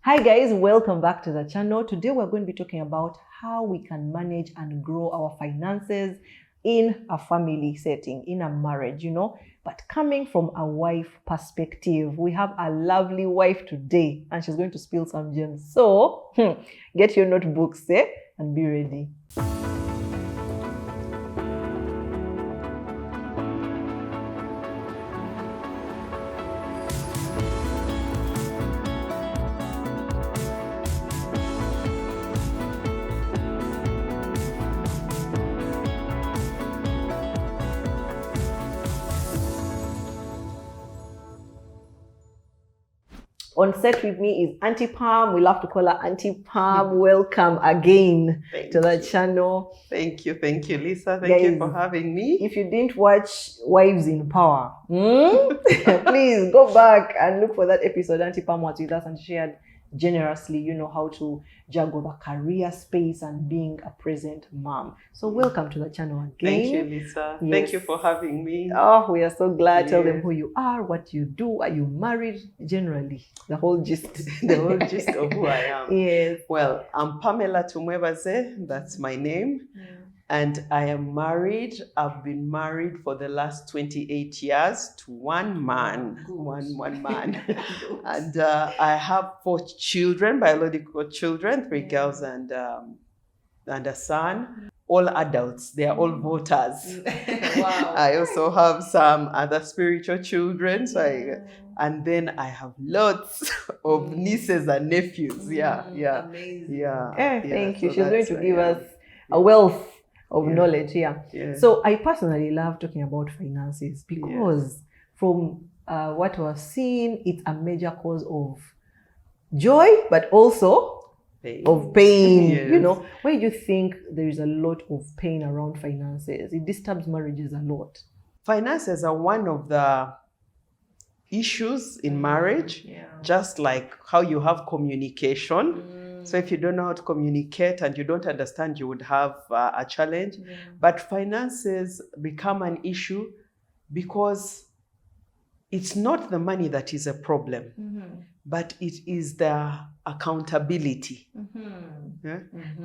Hi guys, welcome back to the channel. Today we're going to be talking about how we can manage and grow our finances in a family setting, in a marriage, but coming from a wife perspective. We have a lovely wife today and she's going to spill some gems. So get your notebooks and be ready. On set with me is Auntie Pam. We love to call her Auntie Pam. Welcome again to the channel. Thank you, Lisa. Thank you for having me. If you didn't watch Wives in Power, please go back and look for that episode. Auntie Pam was with us and shared generously, how to juggle the career space and being a present mom. So welcome to the channel again. Thank you, Lisa. Yes. Thank you for having me. Oh, we are so glad. Yes. Tell them who you are, what you do, are you married, generally, the whole gist. The whole gist of who I am. Yes. Well, I'm Pamela Tumwebaze, that's my name. Yeah. And I am married. I've been married for the last 28 years to one man, one man. And I have 4 children, biological children, 3 girls and a son. All adults, they are all voters. Wow. I also have some other spiritual children. And then I have lots of nieces and nephews. Yeah. Amazing. Yeah. Thank you. So she's going to give us a wealth of knowledge here. Yeah. So I personally love talking about finances because from what we're seeing, it's a major cause of joy, but also of pain. Yes. Why do you think there is a lot of pain around finances? It disturbs marriages a lot. Finances are one of the issues in marriage, just like how you have communication. So if you don't know how to communicate and you don't understand, you would have a challenge. Yeah. But finances become an issue because it's not the money that is a problem, but it is the accountability. Yeah?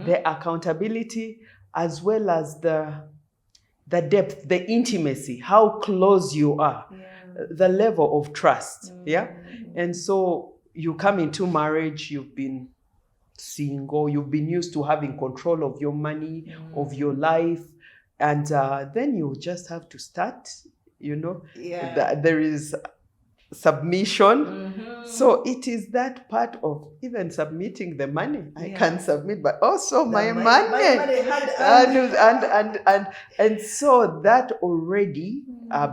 The accountability as well as the depth, the intimacy, how close you are, the level of trust. And so you come into marriage, you've been single, you've been used to having control of your money, of your life, and then you just have to start, there is submission. So it is that part of even submitting the money. I can submit, but also my money. And so that already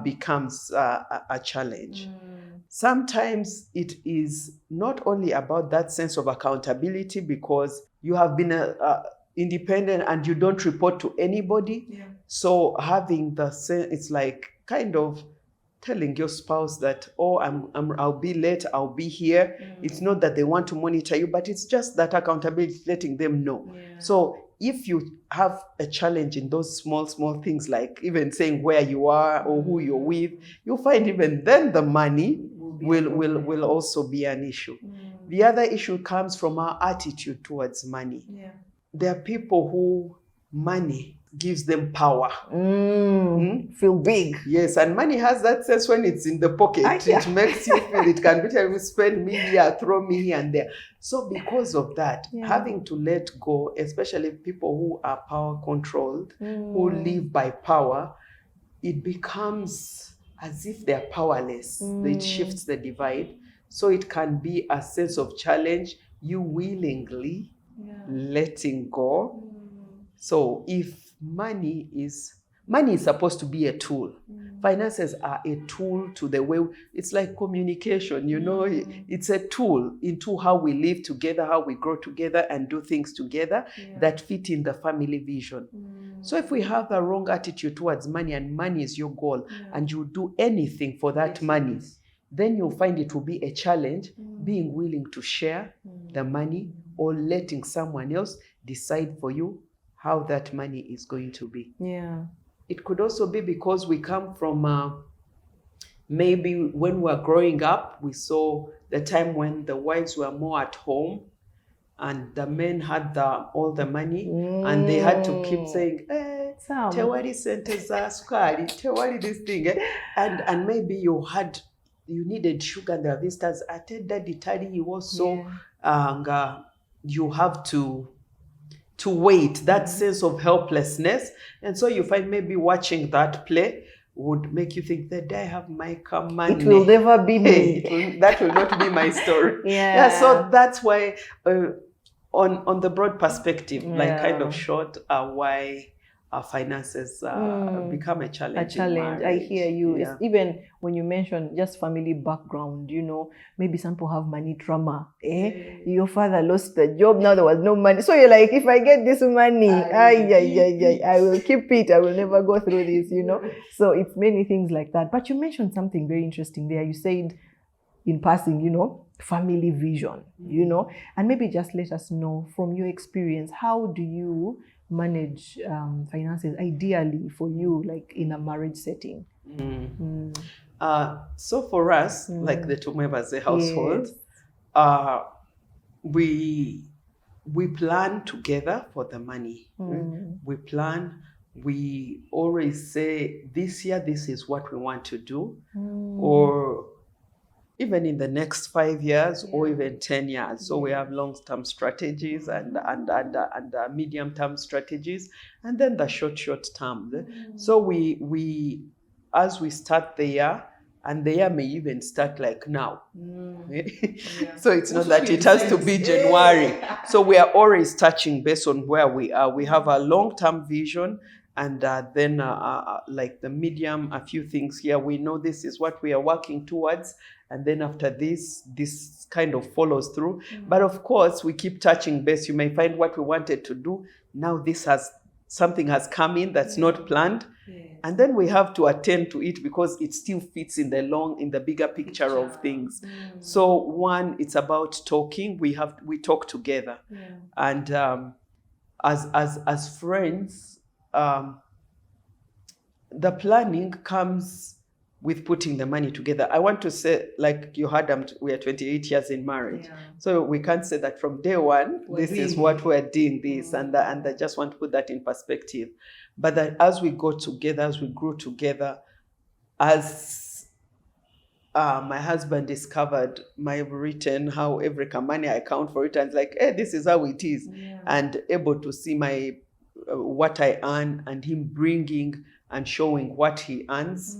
becomes a challenge. Sometimes it is not only about that sense of accountability because you have been independent and you don't report to anybody. Yeah. So having the sense, it's like kind of telling your spouse that, I'll be late, I'll be here. It's not that they want to monitor you, but it's just that accountability, letting them know. Yeah. So if you have a challenge in those small things, like even saying where you are or who you're with, you'll find even then the money will also be an issue. The other issue comes from our attitude towards money. Yeah. There are people who money gives them power. Feel big. Yes, and money has that sense when it's in the pocket. It makes you feel it can be able to spend me here, throw me here and there. So because of that, having to let go, especially people who are power controlled, who live by power, it becomes as if they're powerless. It shifts the divide. So it can be a sense of challenge, you willingly letting go. So if money is supposed to be a tool. Finances are a tool to the way, it's like communication, it's a tool into how we live together, how we grow together and do things together that fit in the family vision. So if we have a wrong attitude towards money and money is your goal and you do anything for that money, then you'll find it will be a challenge being willing to share the money or letting someone else decide for you how that money is going to be. Yeah. It could also be because we come from maybe when we were growing up, we saw the time when the wives were more at home and the men had all the money, and they had to keep saying, tewali sente za sukari, tewali this thing. And maybe you needed sugar and there are visitors. Ate daddy tali also, you have to wait, that sense of helplessness. And so you find maybe watching that play would make you think that I have my money. It will never be me. That will not be my story. So that's why on the broad perspective, like kind of short, why our finances become a challenge. I hear you. It's even when you mention just family background, maybe some people have money trauma. Your father lost the job, now there was no money. So you're like, if I get this money, I will keep it. I will never go through this, So it's many things like that. But you mentioned something very interesting there. You said in passing, family vision, and maybe just let us know from your experience, how do you manage finances ideally for you, like in a marriage setting? So for us, like the Tumwebaze household, we plan together for the money. We plan. We always say, this year, this is what we want to do, or even in the next 5 years or even 10 years. So we have long-term strategies and medium-term strategies, and then the short term. So we as we start the year, and the year may even start like now. So it's not that it has to be January. So we are always touching based on where we are. We have a long-term vision, and then like the medium, a few things here. We know this is what we are working towards. And then after this kind of follows through. But of course, we keep touching base. You may find what we wanted to do. Now something has come in that's not planned. And then we have to attend to it because it still fits in the bigger picture of things. So one, it's about talking. We talk together. And as friends, the planning comes with putting the money together. I want to say, like you heard, we are 28 years in marriage. So we can't say that from day one, this is what we're doing this. And I just want to put that in perspective. But that as we go together, as we grow together, as my husband discovered my written, how every money I account for it, and like, hey, this is how it is. And able to see my what I earn and him bringing and showing what he earns.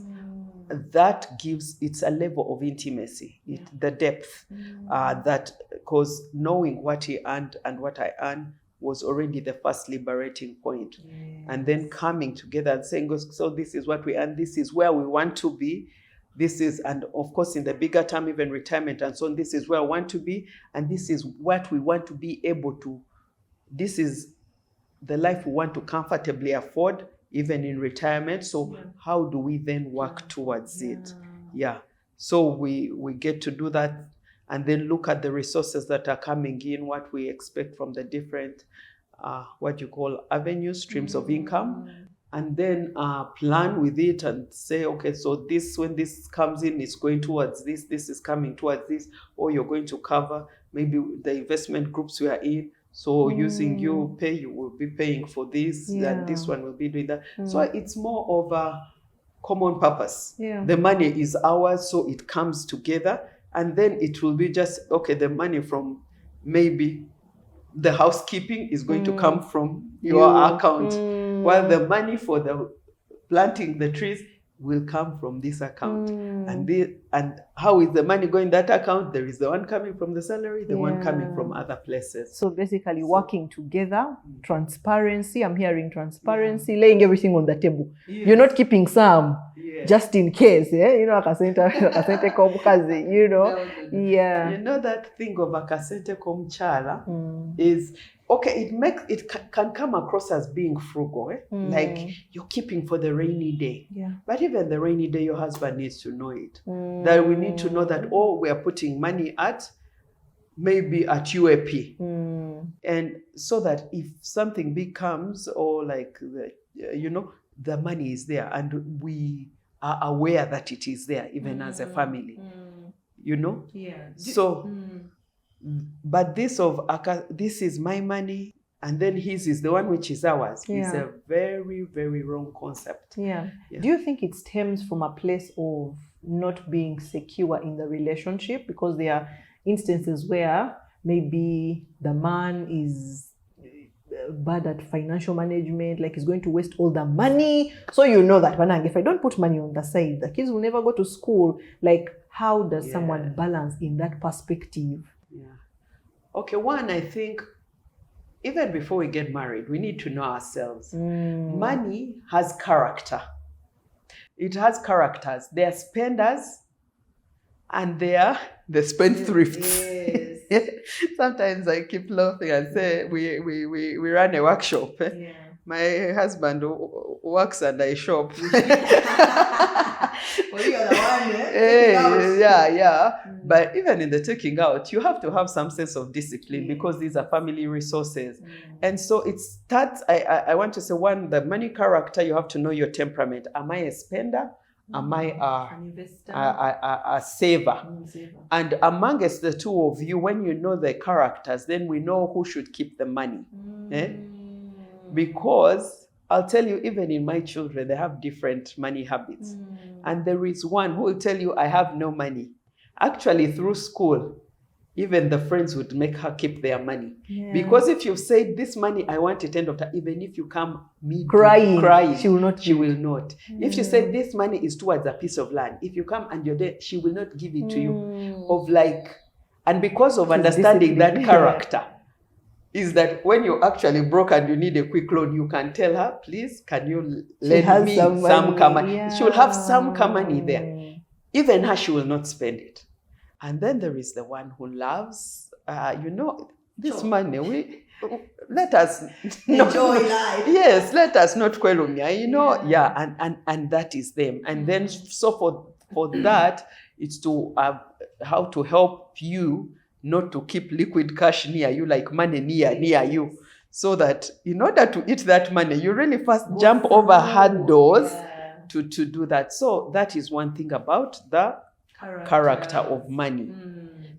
That gives, it's a level of intimacy, the depth, that, because knowing what he earned and what I earn was already the first liberating point. And then coming together and saying, so this is what we earn, this is where we want to be, this is, and of course in the bigger term, even retirement and so on, this is where I want to be, and this is what we want to be able to, this is the life we want to comfortably afford, even in retirement. So how do we then work towards it? So we get to do that, and then look at the resources that are coming in, what we expect from the different, what you call avenues, streams of income, and then plan with it and say, okay, so this, when this comes in, it's going towards this, this is coming towards this, or you're going to cover maybe the investment groups we are in. So using you will be paying for this, and this one will be doing that. So it's more of a common purpose. The money is ours, so it comes together, and then it will be just, okay, the money from maybe the housekeeping is going to come from your account, while the money for the planting the trees will come from this account. And how is the money going in that account? There is the one coming from the salary, the one coming from other places. So basically working together, transparency, I'm hearing transparency, laying everything on the table. You're not keeping some just in case, You know, akasente komukazi, you know. You know that thing of akasente komchala is, okay, it can come across as being frugal, like you're keeping for the rainy day. But even the rainy day, your husband needs to know it. That we need to know that, we are putting money at maybe at UAP. And so that if something big comes, or like, the money is there, and we are aware that it is there, even as a family. You know? Yeah. So, but this is my money, and then his is the one which is ours, is a very, very wrong concept. Yeah. Do you think it stems from a place of not being secure in the relationship? Because there are instances where maybe the man is bad at financial management, like he's going to waste all the money. So you know that, if I don't put money on the side, the kids will never go to school. Like, how does someone balance in that perspective? Yeah. Okay, one, I think, even before we get married, we need to know ourselves. Money has character. It has characters. They are spenders and they are the spendthrifts. Yes. Sometimes I keep laughing and say, we run a workshop. Yeah. My husband works and I shop. Well, you're the one, yeah. But even in the taking out, you have to have some sense of discipline because these are family resources. And so it starts, I want to say, one, the money character, you have to know your temperament. Am I a spender? Am I a saver? And amongst the two of you, when you know the characters, then we know who should keep the money. Because I'll tell you, even in my children, they have different money habits. And there is one who will tell you, I have no money. Actually, through school, even the friends would make her keep their money. Yeah. Because if you say, this money, I want it end of time, even if you come crying, she will not. If you say, this money is towards a piece of land, if you come and you're there, she will not give it to you. And because of understanding that character, is that when you're actually broke and you need a quick loan, you can tell her, please, can you lend me some money? Yeah. She will have some money there. Even her, she will not spend it. And then there is the one who loves, this money. Let us enjoy life. Yes, let us not and that is them. And then, so for that, it's to how to help you not to keep liquid cash near you, like money near you, so that in order to eat that money, you really first jump over hard doors to do that. So that is one thing about the character of money.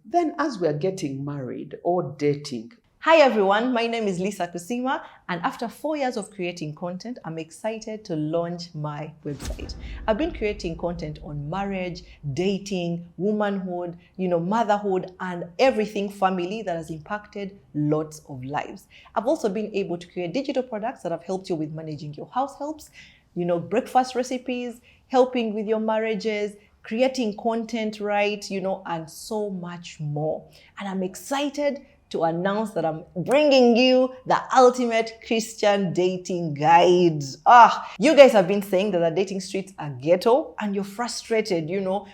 Then as we are getting married or dating. Hi everyone, my name is Lisa Kusima, and after 4 years of creating content, I'm excited to launch my website. I've been creating content on marriage, dating, womanhood, motherhood, and everything family that has impacted lots of lives. I've also been able to create digital products that have helped you with managing your house helps, breakfast recipes, helping with your marriages, creating content, and so much more. And I'm excited to announce that I'm bringing you the ultimate Christian dating guide. You guys have been saying that the dating streets are ghetto and you're frustrated,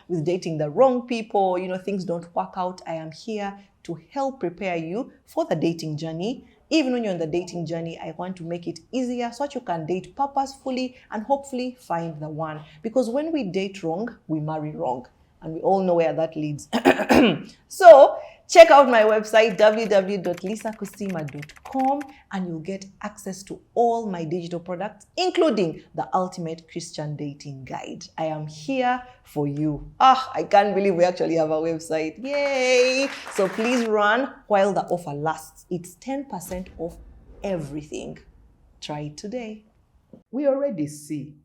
with dating the wrong people, things don't work out. I am here to help prepare you for the dating journey. Even when you're on the dating journey, I want to make it easier so that you can date purposefully and hopefully find the one. Because when we date wrong, we marry wrong. And we all know where that leads. So check out my website, www.lisakusima.com, and you'll get access to all my digital products, including the ultimate Christian dating guide. I am here for you. I can't believe we actually have a website. Yay! So please run while the offer lasts. It's 10% off everything. Try it today. We already see.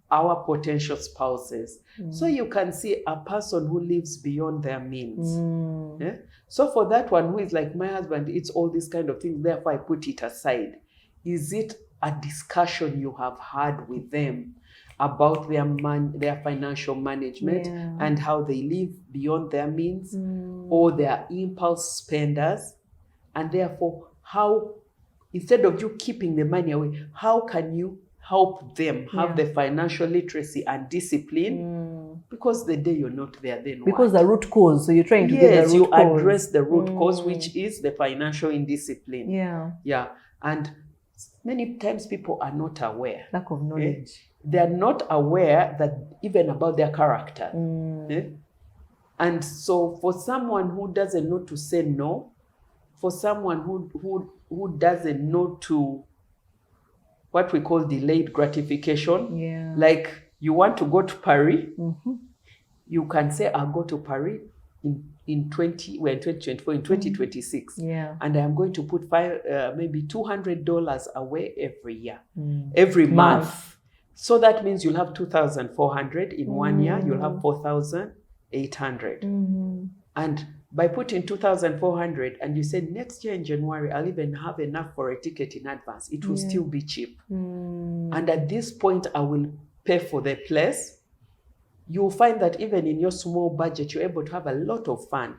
Our potential spouses. So you can see a person who lives beyond their means. So for that one who is like, my husband eats all these kind of things, therefore I put it aside. Is it a discussion you have had with them about their financial management and how they live beyond their means, or they are impulse spenders? And therefore, how, instead of you keeping the money away, how can you help them have the financial literacy and discipline? Because the day you're not there, then because the root cause. So you're trying to get the root cause. You address the root cause, which is the financial indiscipline. Yeah. And many times people are not aware. Lack of knowledge. They are not aware that even about their character. And so for someone who doesn't know to say no, for someone who doesn't know to what we call delayed gratification. Yeah. Like you want to go to Paris, you can say, I'll go to Paris in 2024, in 2026. Yeah. And I'm going to put maybe $200 away every year, every month. So that means you'll have 2,400 in 1 year, you'll have 4,800. And by putting 2,400 and you say next year in January, I'll even have enough for a ticket in advance, it will still be cheap. And at this point, I will pay for the place. You'll find that even in your small budget, you're able to have a lot of fun.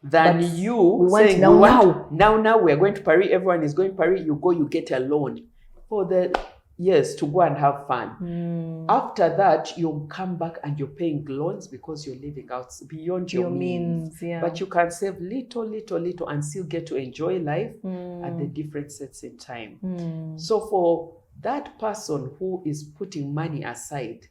Than But you saying, now we're going to Paris, everyone is going to Paris, you go, you get a loan for the years to go and have fun. After that, you'll come back and you're paying loans because you're living out beyond your means. But you can save little and still get to enjoy life at the different sets in time. So for that person who is putting money aside,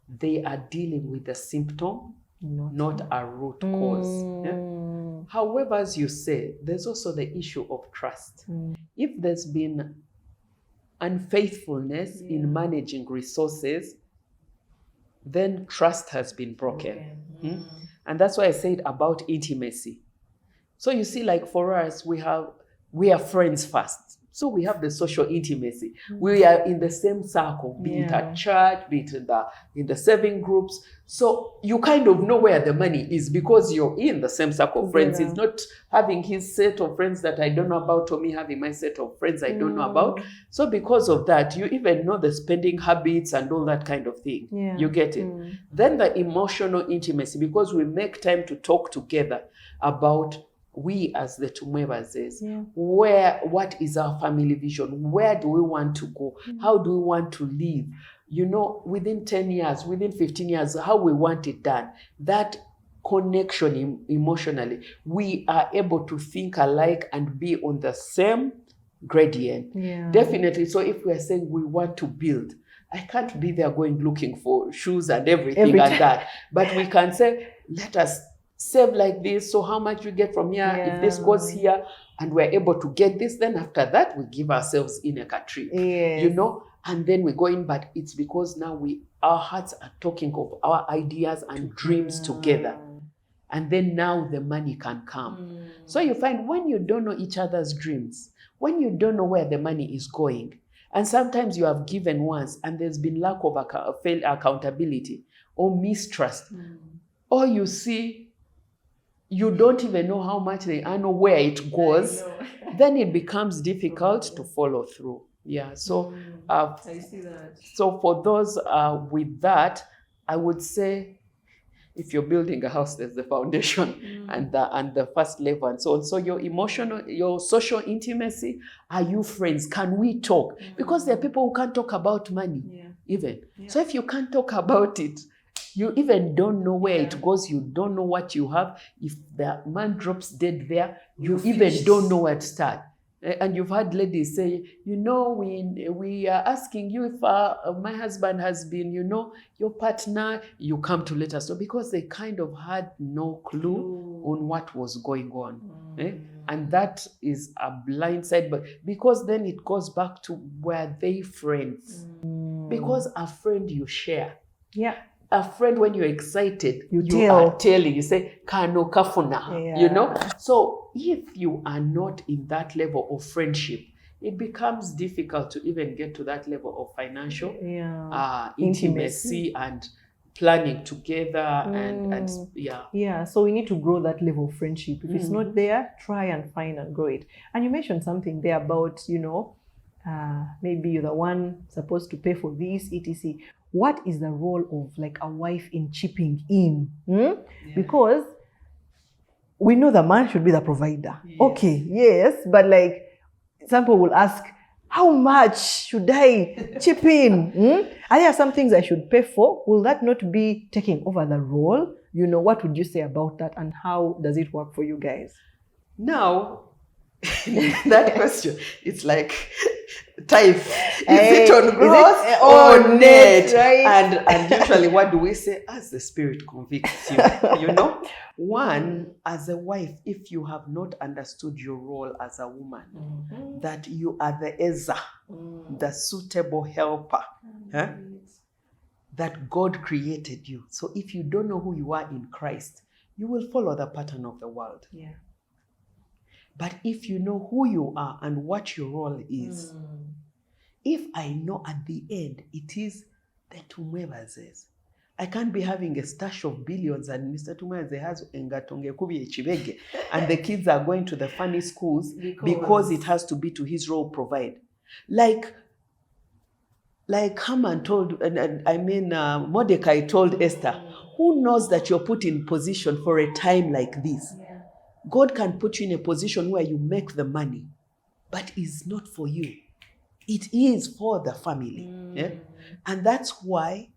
they are dealing with the symptom, not a root cause. However, as you say, there's also the issue of trust. If there's been unfaithfulness in managing resources, then trust has been broken. And that's why I said about intimacy. So you see, like for us, we are friends first. So we have the social intimacy. We are in the same circle, be it at church, be it in the serving groups. So you kind of know where the money is because you're in the same circle of friends. It's not having his set of friends that I don't know about, or me having my set of friends I don't know about. So because of that, you even know the spending habits and all that kind of thing. You get it? Then the emotional intimacy, because we make time to talk together about we as the Tumwebazes, what is our family vision? Where do we want to go? How do we want to live? You know, within 10 years, within 15 years, how we want it done. That connection emotionally, we are able to think alike and be on the same gradient. Definitely. So if we're saying we want to build, I can't be there going looking for shoes and everything like that. But we can say, let us save like this, so how much we get from here, if this goes here and we're able to get this, then after that we give ourselves in a trip, you know, and then we go in. But it's because now our hearts are talking of our ideas and dreams together, and then now the money can come. So you find when you don't know each other's dreams, when you don't know where the money is going, and sometimes you have given once and there's been lack of accountability or mistrust, or you see you don't even know how much they earn or where it goes, then it becomes difficult to follow through. So I see that. So for those with that, I would say, if you're building a house, there's the foundation and the first level and so on. So your emotional, your social intimacy, are you friends? Can we talk? Because there are people who can't talk about money even. So if you can't talk about it, you even don't know where it goes. You don't know what you have. If the man drops dead there, you even don't know where to start. And you've had ladies say, you know, we are asking you if my husband has been, you know, your partner, you come to let us know, because they kind of had no clue on what was going on. And that is a blind side, but because then it goes back to, were they friends? Because a friend you share. A friend, when you're excited, you are telling, you say, Kano kafuna, you know? So if you are not in that level of friendship, it becomes difficult to even get to that level of financial intimacy and planning together and so we need to grow that level of friendship. If it's not there, try and find and grow it. And you mentioned something there about, you know, maybe you're the one supposed to pay for this, etc. What is the role of like a wife in chipping in? Because we know the man should be the provider. But like some people will ask, how much should I chip in? Are there some things I should pay for? Will that not be taking over the role? You know, what would you say about that, and how does it work for you guys? Now, that question, it's like type. Is it on gross or net? Right? And usually what do we say? As the Spirit convicts you, you know? One, as a wife, if you have not understood your role as a woman, that you are the Eza, the suitable helper, that God created you. So if you don't know who you are in Christ, you will follow the pattern of the world. Yeah. But if you know who you are and what your role is, if I know at the end it is the Tumwebazes, I can't be having a stash of billions and Mr. Tumwebazes has engatonge kubi echibege and the kids are going to the funny schools because it has to be to his role provide. Like Haman told, Mordecai told Esther, who knows that you're put in position for a time like this? Yeah. God can put you in a position where you make the money, but it's not for you. It is for the family. Yeah? And that's why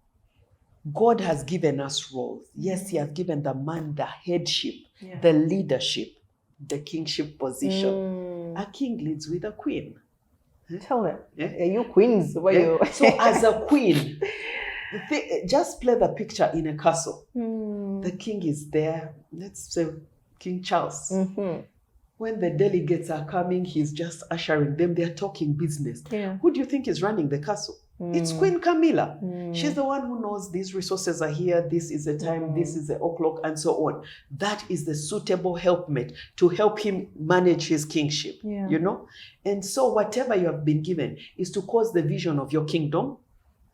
God has given us roles. Yes, he has given the man the headship, the leadership, the kingship position. A king leads with a queen. Tell them. Yeah? Are you queens? You? So as a queen, just play the picture in a castle. The king is there. Let's say King Charles. When the delegates are coming, he's just ushering them. They're talking business. Yeah. Who do you think is running the castle? It's Queen Camilla. She's the one who knows these resources are here. This is the time. This is the o'clock and so on. That is the suitable helpmate to help him manage his kingship, you know? And so whatever you have been given is to cause the vision of your kingdom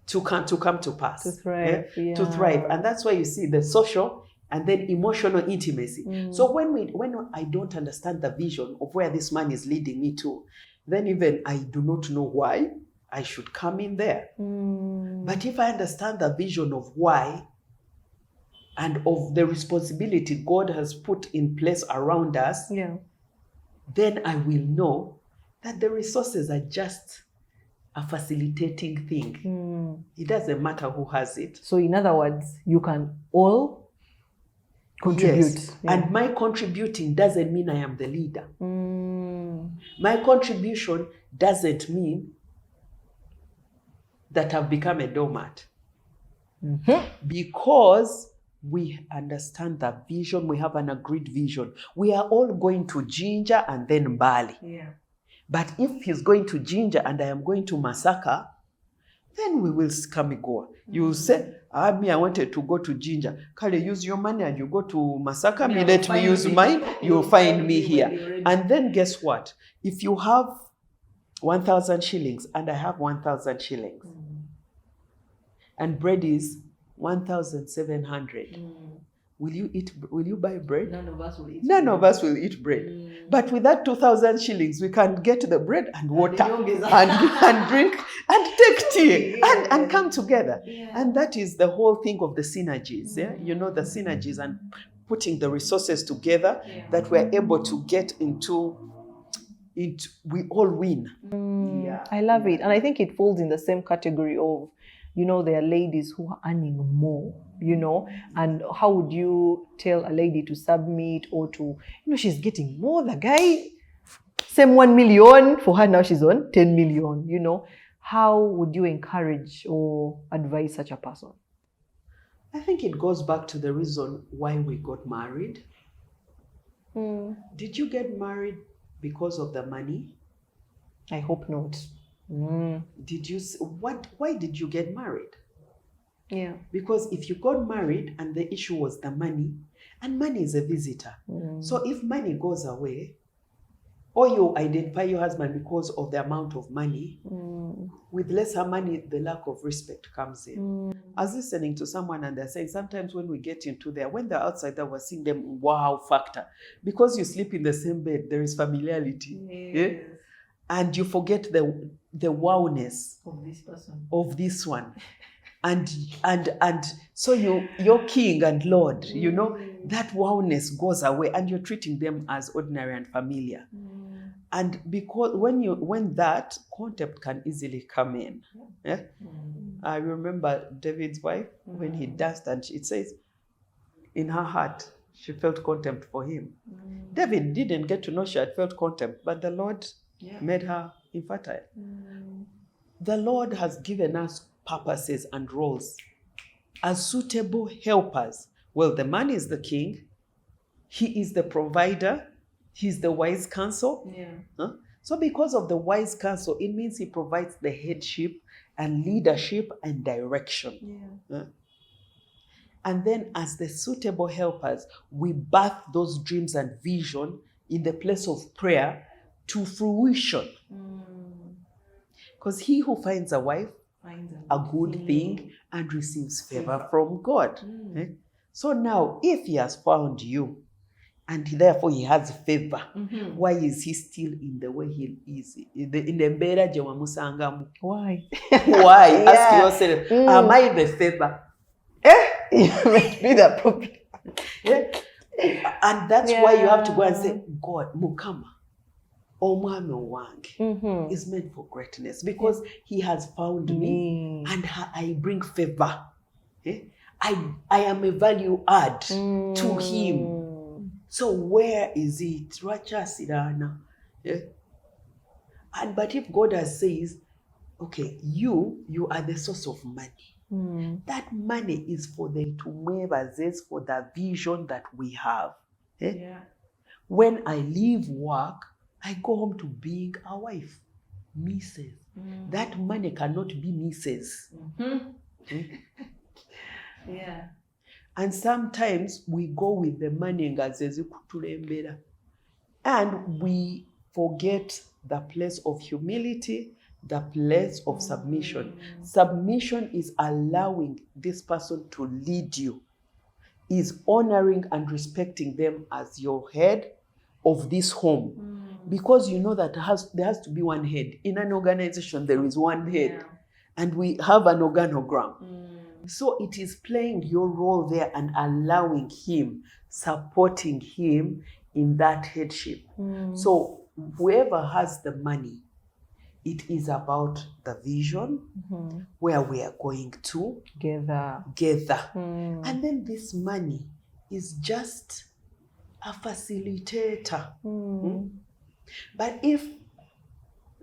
to come to pass. To thrive. Yeah? To thrive. And that's why you see the social and then emotional intimacy. So when I don't understand the vision of where this man is leading me to, then even I do not know why I should come in there. But if I understand the vision of why and of the responsibility God has put in place around us, then I will know that the resources are just a facilitating thing. It doesn't matter who has it. So in other words, you can all contribute. Yes. And my contributing doesn't mean I am the leader. My contribution doesn't mean that I've become a doormat. Because we understand the vision, we have an agreed vision. We are all going to Jinja and then Bali. Yeah. But if he's going to Jinja and I am going to Masaka, then we will Kamigoa. You will say, I wanted to go to Jinja. Kale, use your money and you go to Masaka. Let me use mine. You'll find me here. And then guess what? If you have 1,000 shillings and I have 1,000 shillings, and bread is 1,700. Will you buy bread? None of us will eat None of us will eat bread. But with that 2,000 shillings, we can get the bread and water and drink and take tea and come together. Yeah. And that is the whole thing of the synergies. Yeah? You know, the synergies and putting the resources together that we're able to get into it. We all win. I love it. And I think it falls in the same category of, you know, there are ladies who are earning more, you know, and how would you tell a lady to submit or to, you know, she's getting more, the guy, same 1 million, for her now she's on 10 million, you know. How would you encourage or advise such a person? I think it goes back to the reason why we got married. Did you get married because of the money? I hope not. Did you? Why did you get married? Yeah. Because if you got married and the issue was the money, and money is a visitor. So if money goes away, or you identify your husband because of the amount of money, with lesser money, the lack of respect comes in. I was listening to someone and they're saying sometimes when we get into there, when they're outside there, we're seeing them wow factor. Because you sleep in the same bed, there is familiarity. Yes. Yeah? And you forget the wowness of this person, of this one. And so you're king and lord, you know, that wowness goes away and you're treating them as ordinary and familiar. And because when that concept can easily come in. Yeah? I remember David's wife, when he danced, and it says in her heart, she felt contempt for him. David didn't get to know she had felt contempt, but the Lord made her infertile. the Lord has given us purposes and roles as suitable helpers. Well, the man is the king. He is the provider. He's the wise counsel. So because of the wise counsel, it means he provides the headship and leadership and direction. And then as the suitable helpers, we birth those dreams and vision in the place of prayer to fruition. Because he who finds a wife finds a good thing and receives favor from God. So now, if he has found you, and therefore he has favor, why is he still in the way he is? In the mbera je wamusangamu. Why? Why? Ask yourself, am I the favor? You might be the problem. And that's why you have to go and say, God, Mukama, Omwami wange is meant for greatness, because he has found me and I bring favor. I am a value add to him. So where is it? Rachasirana. And but if God has says, okay, you are the source of money. That money is for the tumwebazes, for the vision that we have. When I leave work, I go home to being a wife, Mrs. That money cannot be Mrs. And sometimes we go with the money and we forget the place of humility, the place of submission. Submission is allowing this person to lead you, is honoring and respecting them as your head of this home. Because you know that there has to be one head. In an organization, there is one head. And we have an organogram. So it is playing your role there and allowing him, supporting him in that headship. So whoever has the money, it is about the vision, where we are going to gather. And then this money is just a facilitator. But if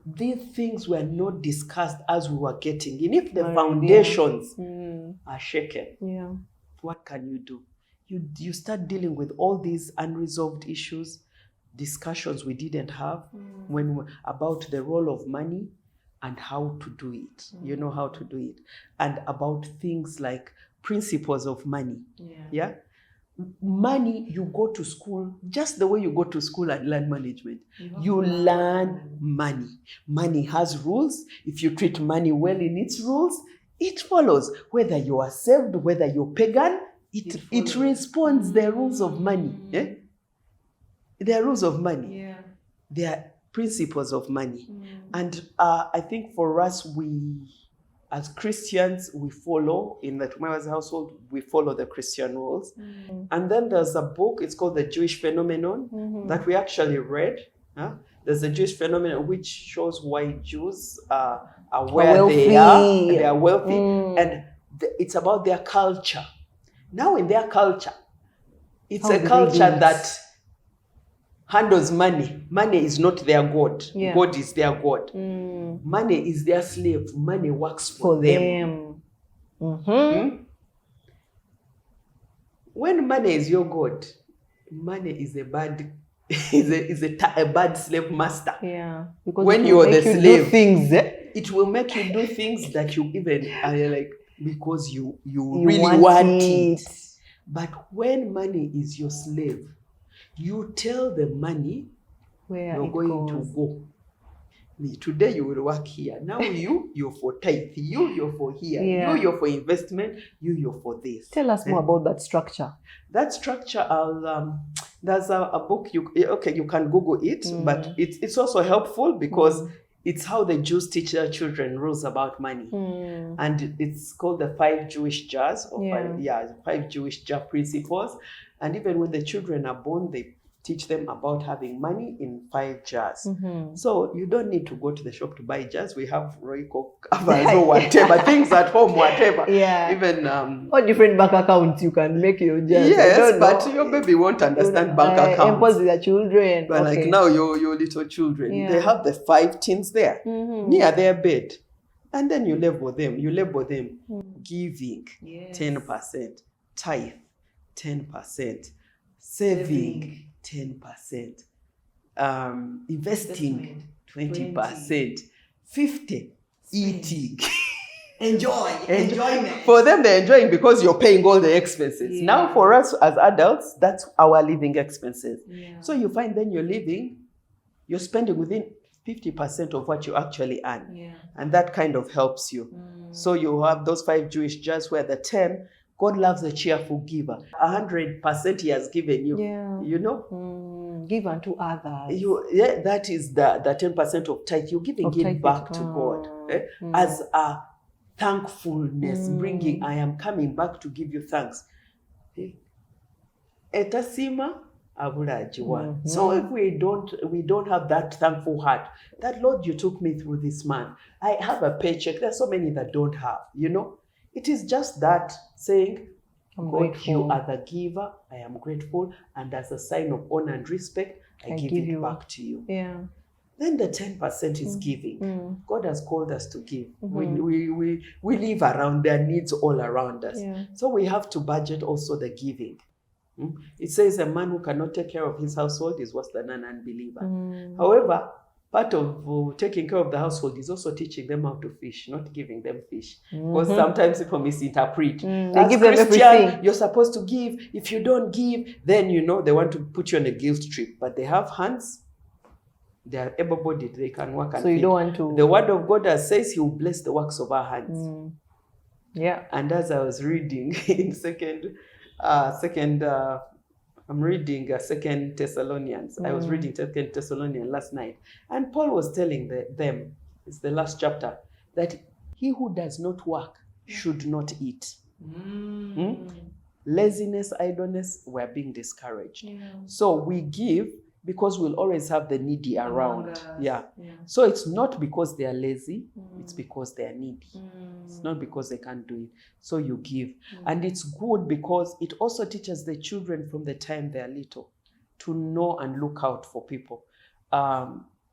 these things were not discussed as we were getting in, if the foundations are shaken, what can you do? You start dealing with all these unresolved issues, discussions we didn't have about the role of money and how to do it. You know how to do it. And about things like principles of money. Money, you go to school just the way you go to school and learn management. You learn money. Money has rules. If you treat money well in its rules, it follows. Whether you are saved, whether you're pagan, it responds the rules of money. There are rules of money. There are principles of money. And I think for us, as Christians, we follow, in the Tumawa's household, we follow the Christian rules. And then there's a book, it's called The Jewish Phenomenon, that we actually read. There's a Jewish phenomenon which shows why Jews are where they are. They are wealthy. And it's about their culture. Now in their culture, it's a culture that handles money. Money is not their God. God is their God. Money is their slave. Money works for them. When money is your God, money is a bad slave master. Because when you're the slave, it will make you do things that you even are like, because you really want it. But when money is your slave, you tell the money where you're going to go. Today you will work here. Now you're for tithe. You're for here. You're for investment. You're for this. Tell us more about that structure. That structure, there's a book. You can Google it, but it's also helpful because it's how the Jews teach their children rules about money. And it's called the 5 Jewish jars, or 5 Jewish jar principles. And even when the children are born, they teach them about having money in 5 jars. So you don't need to go to the shop to buy jars. We have Royco covers or whatever, things at home, whatever. Even or different bank accounts you can make your jars. Yes, but your baby won't understand bank accounts. Impose their children. But like now, your little children, they have the 5 tins there near their bed. And then you label them. Giving, 10%. Tithe, 10%. Saving, 10%. Investing, 20%. 50%. Eating. Enjoyment. For them, they're enjoying because you're paying all the expenses. Yeah. Now, for us as adults, that's our living expenses. Yeah. So you find then you're spending within 50% of what you actually earn. Yeah. And that kind of helps you. So you have those 5 Jewish jars where the 10, God loves a cheerful giver. 100% he has given you. Yeah. You know? Give unto others. That is the 10% of tithe. You're giving it back to God. As a thankfulness, bringing, I am coming back to give you thanks. Etasima abulajiwa. So if we don't have that thankful heart, that Lord, you took me through this month. I have a paycheck. There's so many that don't have, you know. It is just that saying, God, grateful. You are the giver. I am grateful. And as a sign of honor and respect, I give it back to you. Yeah. Then the 10% is giving. God has called us to give. We live around, there are needs all around us. Yeah. So we have to budget also the giving. It says a man who cannot take care of his household is worse than an unbeliever. However, part of taking care of the household is also teaching them how to fish, not giving them fish. Because sometimes people misinterpret. They give them everything. You're supposed to give. If you don't give, then, you know, they want to put you on a guilt trip. But they have hands. They are able-bodied. They can work and so you don't want to... The word of God says he will bless the works of our hands. Yeah. And as I was reading in I'm reading 2 Thessalonians. I was reading 2 Thessalonians last night. And Paul was telling them, it's the last chapter, that he who does not work should not eat. Laziness, idleness, we're being discouraged. Yeah. So we give because we'll always have the needy around. Yeah. So it's not because they are lazy, it's because they are needy. It's not because they can't do it. So you give. And it's good because it also teaches the children from the time they're little to know and look out for people.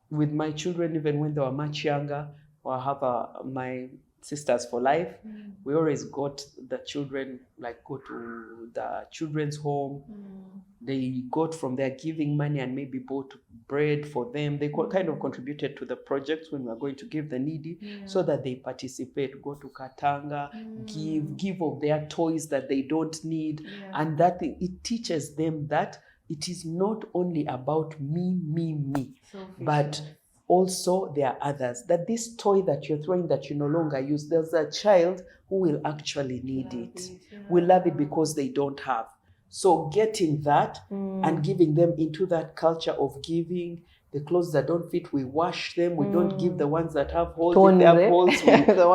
With my children, even when they were much younger, I have my Sisters for Life, we always got the children, like, go to the children's home. They got from their giving money and maybe bought bread for them. They kind of contributed to the projects when we were going to give the needy, so that they participate, go to Katanga, give of their toys that they don't need. And that it teaches them that it is not only about me, but also there are others. That this toy that you're throwing that you no longer use, there's a child who will actually need it. We love it because they don't have. So getting that and giving them into that culture of giving. The clothes that don't fit, we wash them. We don't give the ones that have holes. If they have holes,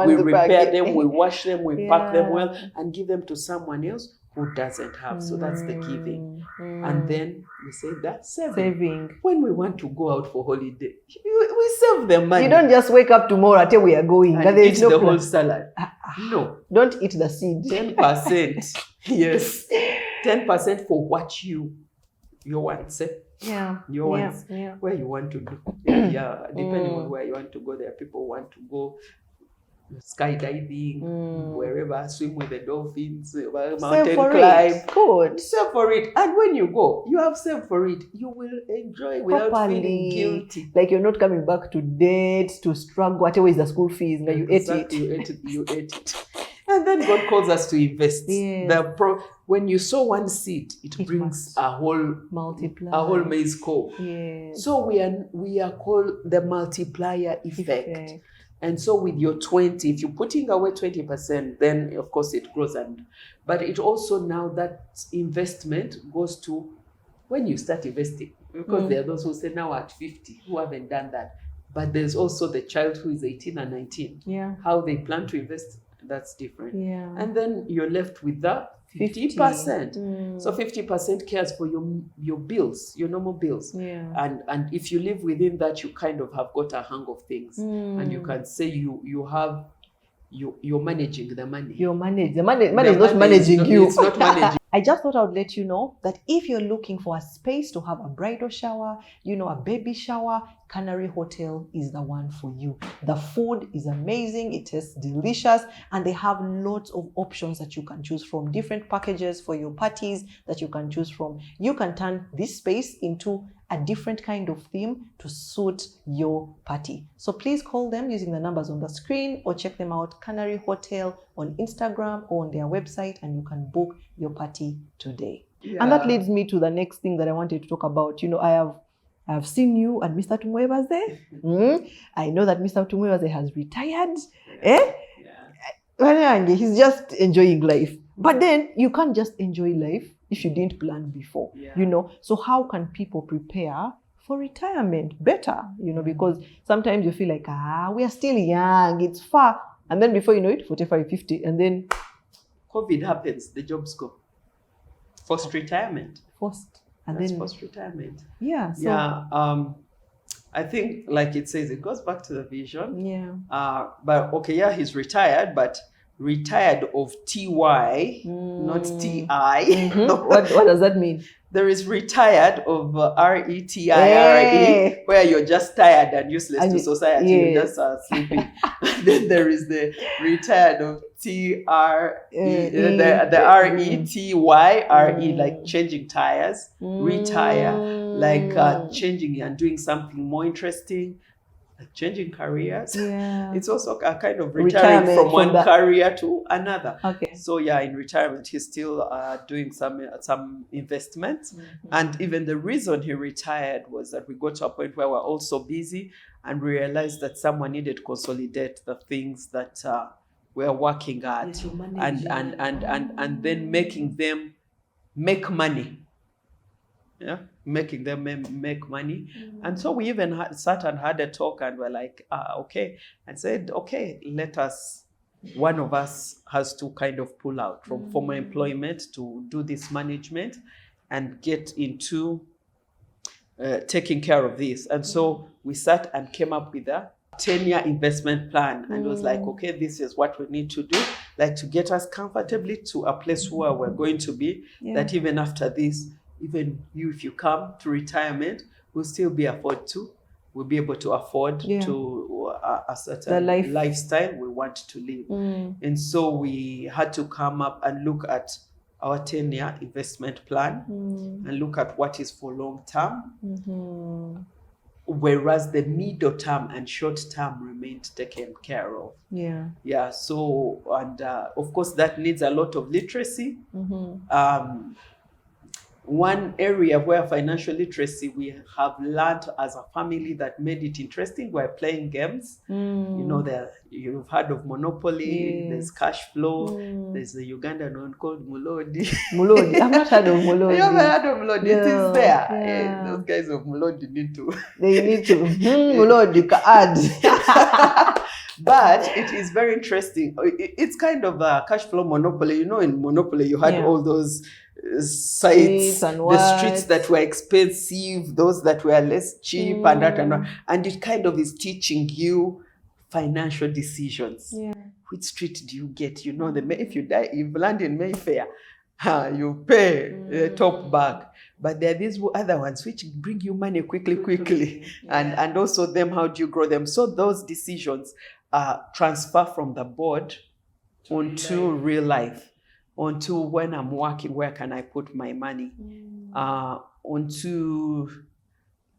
we repair them, we wash them, we pack them well, and give them to someone else who doesn't have. So that's the giving. And then we say that saving. When we want to go out for holiday, we save the money. You don't just wake up tomorrow until we are going. And eat the whole salad. No. Don't eat the seed. 10%. Yes. 10% for what you want. Your ones, where you want to do. Depending on where you want to go, there are people who want to go skydiving, wherever, swim with the dolphins, mountain climb. Good. Save for it. And when you go, you have saved for it. You will enjoy without feeling guilty. Like you're not coming back to debt, to struggle, whatever is the school fees. Now you ate it. You ate it. And then God calls us to invest. Yes. When you sow one seed, it brings a whole multiplier, a whole maize cob. Yes. So we are called the multiplier effect. And so with your 20, if you're putting away 20%, then of course it grows. But it also now that investment goes to when you start investing. Because there are those who say now at 50 who haven't done that. But there's also the child who is 18 and 19. Yeah. How they plan to invest, that's different. Yeah. And then you're left with the 50%. So 50% cares for your bills, your normal bills. Yeah. And if you live within that, you kind of have got a hang of things. And you can say you're managing the money. The money is not managing you. It's not managing. I just thought I would let you know that if you're looking for a space to have a bridal shower, a baby shower, Canary Hotel is the one for you. The food is amazing, it tastes delicious, and they have lots of options that you can choose from, different packages for your parties that you can choose from. You can turn this space into a different kind of theme to suit your party. So please call them using the numbers on the screen, or check them out, Canary Hotel, on Instagram or on their website, and you can book your party today. Yeah. And that leads me to the next thing that I wanted to talk about. I have seen you and Mr. Tumwebaze. I know that Mr. Tumwebaze has retired. Yeah. He's just enjoying life. But then you can't just enjoy life if you didn't plan before. Yeah. So how can people prepare for retirement better? Because sometimes you feel like, we are still young, it's far. And then before you know it, 45, 50, and then COVID happens, the jobs go. Forced retirement. That's forced retirement. Yeah. So, yeah. I think, like it says, it goes back to the vision. Yeah. But okay, yeah, he's retired, but retired of TY, not TI. Mm-hmm. What does that mean? There is retired of RETIRE, where you're just tired and useless to society. Yes. You're just sleeping. Then there is the retired of TRE, the RETYRE, like changing tires. Retire, like changing and doing something more interesting. Like changing careers. Yeah. It's also a kind of retiring from one career to another. Okay. So yeah, in retirement, he's still doing some investments. Mm-hmm. And even the reason he retired was that we got to a point where we're all so busy and we realized that someone needed to consolidate the things that we're working at, and then making them make money. Yeah, making them make money. Mm-hmm. And so we even sat and had a talk, and we're like, okay, and said, okay, one of us has to kind of pull out from former employment to do this management and get into taking care of this. And so we sat and came up with a 10-year investment plan, and it was like, okay, this is what we need to do, like to get us comfortably to a place where we're going to be, that even after this, even you, if you come to retirement, we'll still be we'll be able to afford to a certain lifestyle we want to live. And so we had to come up and look at our 10-year investment plan and look at what is for long term, whereas the middle term and short term remained taken care of. Yeah. So, and of course that needs a lot of literacy. One area where financial literacy we have learned as a family that made it interesting were playing games. You've heard of Monopoly, there's Cash Flow, there's the Ugandan one called Mulodi. Mulodi, I've not heard of Mulodi. You haven't heard of Mulodi? It is there. Those guys of Mulodi need to. Mulodi add. But it is very interesting. It's kind of a cash flow monopoly. In Monopoly, you had all those sites, the streets that were expensive, those that were less cheap, and that and it kind of is teaching you financial decisions. Which street do you get? If you land in Mayfair, you pay the top bag. But there are these other ones which bring you money quickly. And also them, how do you grow them? So those decisions transfer from the board onto real life. Onto when I'm working, where can I put my money? Onto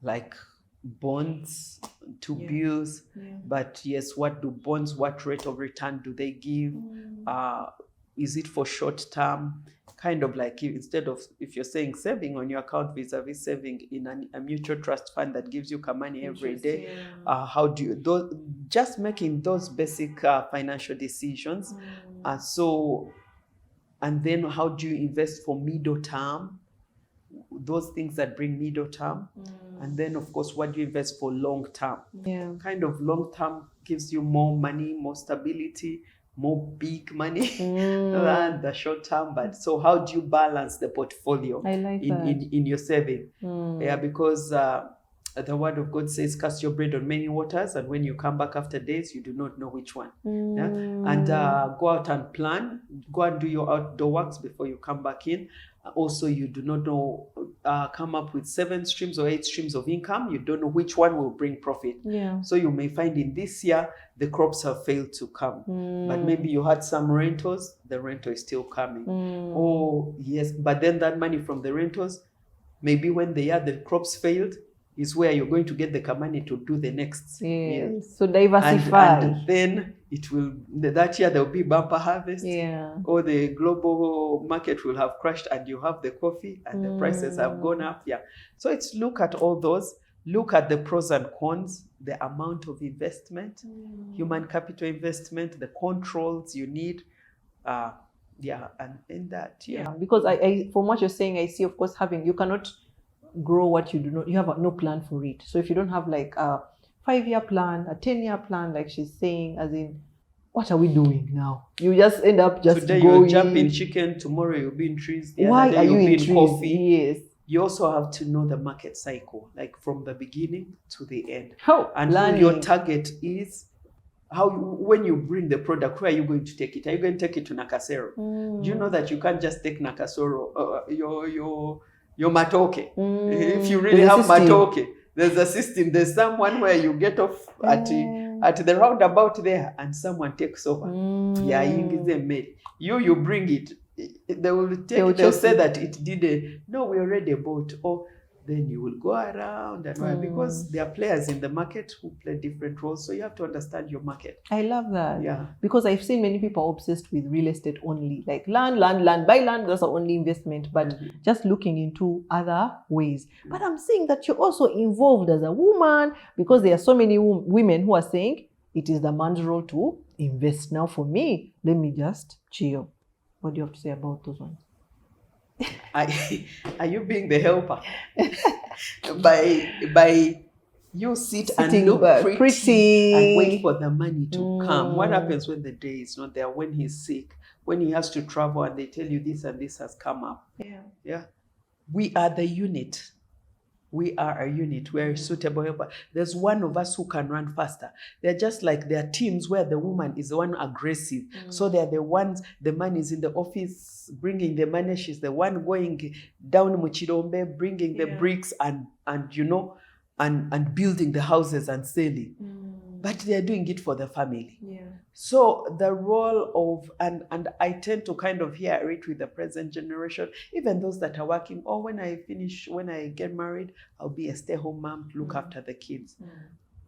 like bonds, to bills. But yes, what do bonds, what rate of return do they give? Is it for short term? Kind of like instead of, if you're saying saving on your account vis-a-vis saving in a mutual trust fund that gives you money every day, how do you, just making those basic financial decisions. And then how do you invest for middle term? Those things that bring middle term. And then, of course, what do you invest for long term? Kind of long term gives you more money, more stability, more big money than the short term. But so how do you balance the portfolio in your saving? Because the word of God says, cast your bread on many waters, and when you come back after days, you do not know which one. Yeah? And go out and plan. Go and do your outdoor works before you come back in. Also, you do not know, come up with 7 streams or 8 streams of income. You don't know which one will bring profit. Yeah. So you may find in this year, the crops have failed to come. But maybe you had some rentals, the rental is still coming. Oh, yes. But then that money from the rentals, maybe when the crops failed, is where you're going to get the money to do the next year. So diversify. And then it will, that year there will be bumper harvest. Yeah. Or the global market will have crashed and you have the coffee and the prices have gone up. Yeah. So it's look at all those, look at the pros and cons, the amount of investment, human capital investment, the controls you need. And in that, because I from what you're saying, I see, of course, you cannot grow what you do not, you have no plan for it. So if you don't have like a 5-year plan, a 10-year plan, like she's saying, as in, what are we doing now? You just end up just today going. You jump in chicken, tomorrow you'll be in trees. Why are you in trees? Coffee. Yes. You also have to know the market cycle, like from the beginning to the end. And who your target is. When you bring the product, where are you going to take it? Are you going to take it to Nakasero? Do you know that you can't just take Nakasero, your matoke? If you really have matoke, there's a system. There's someone where you get off at the roundabout there, and someone takes over. You bring it. They'll say that it did no, we already bought. Or then you will go around and because there are players in the market who play different roles. So you have to understand your market. I love that. Yeah. Because I've seen many people obsessed with real estate only. Like land, buy land, that's our only investment. But just looking into other ways. But I'm saying that you're also involved as a woman, because there are so many women who are saying it is the man's role to invest. Now for me, let me just chill. What do you have to say about those ones? Are you being the helper? by you sit and look pretty and wait for the money to come. What happens when the day is not there? When he's sick, when he has to travel, and they tell you this and this has come up. Yeah. We are the unit. We are a unit. We're a suitable helper. There's one of us who can run faster. They're just like there are teams where the woman is the one aggressive. So they're the ones, the man is in the office bringing the money. She's the one going down Muchirombe, bringing the bricks and building the houses and selling. But they're doing it for the family. So the role of, and I tend to kind of hear it with the present generation, even those that are working, when I get married, I'll be a stay-home mom to look after the kids.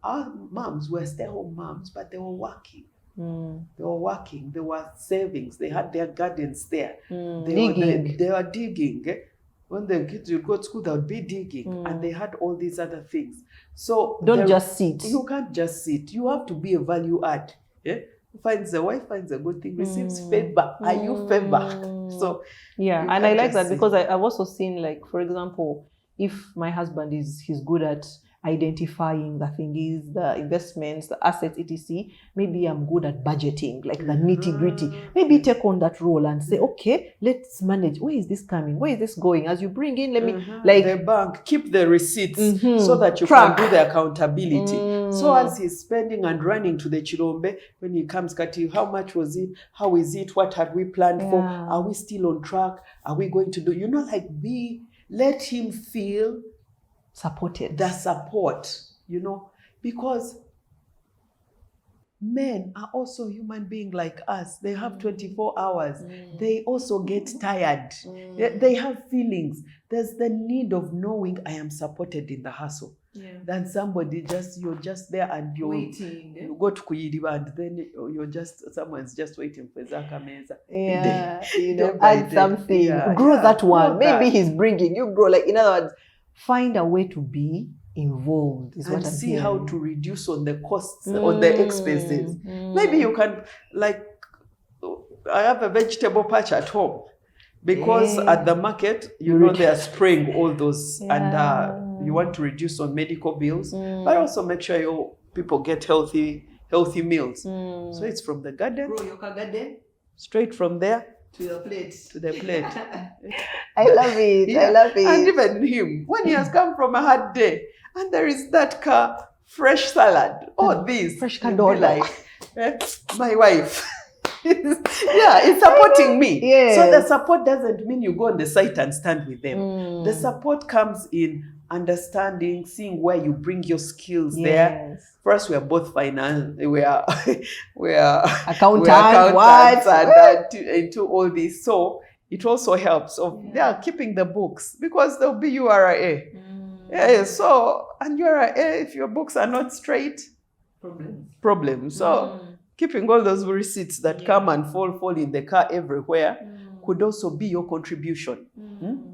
Our moms were stay-home moms, but they were working. They were working. They were savings. They had their gardens there. They were digging. When the kids would go to school, they would be digging. And they had all these other things. So don't just sit. You can't just sit. You have to be a value add. The wife finds a good thing, receives favor. Are you favor? So and I like that because I've also seen, like, for example, if my husband he's good at identifying the thingies, the investments, the assets, etc. Maybe I'm good at budgeting, like the nitty-gritty. Maybe take on that role and say, okay, let's manage. Where is this coming? Where is this going? As you bring in, let me like the bank, keep the receipts so that you can do the accountability. So as he's spending and running to the Chirombe, when he comes, Kati, how much was it? How is it? What had we planned for? Are we still on track? Are we going to do? Let him feel supported. The support, because men are also human beings like us. They have 24 hours. They also get tired. They have feelings. There's the need of knowing I am supported in the hustle. Than somebody you're just there and you're waiting. You go to Kuyiriba and then someone's just waiting for Zaka Meza. Add something. Grow that one. Maybe he's bringing you grow. Like, in other words, find a way to be involved and see how to reduce on the costs, on the expenses. Maybe you can, like, I have a vegetable patch at home because at the market, they are spraying all those and you want to reduce on medical bills, but also make sure your people get healthy meals. So it's from the garden. Grow your garden. Straight from there. To the plate. I love it. I love it. And even him, when he has come from a hard day, And there is that fresh salad. Oh, this. Fresh canola. Like, my wife. It's supporting me. Yes. So the support doesn't mean you go on the site and stand with them. The support comes in understanding, seeing where you bring your skills there. First, we are both finance. We are accountants and into all this. So it also helps of keeping the books, because there'll be URA. So, and URA, if your books are not straight, problem. So keeping all those receipts that come and fall in the car everywhere could also be your contribution.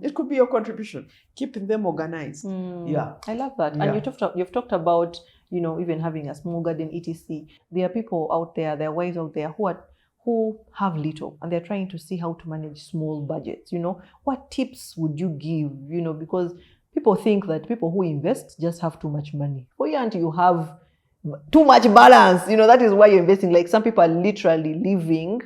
It could be your contribution. Keeping them organized. I love that. And you've talked about, even having a small garden, etc. There are people out there, there are wives out there who have little, and they're trying to see how to manage small budgets. What tips would you give? Because people think that people who invest just have too much money. For you, Auntie, you have too much balance. That is why you're investing. Like, some people are literally living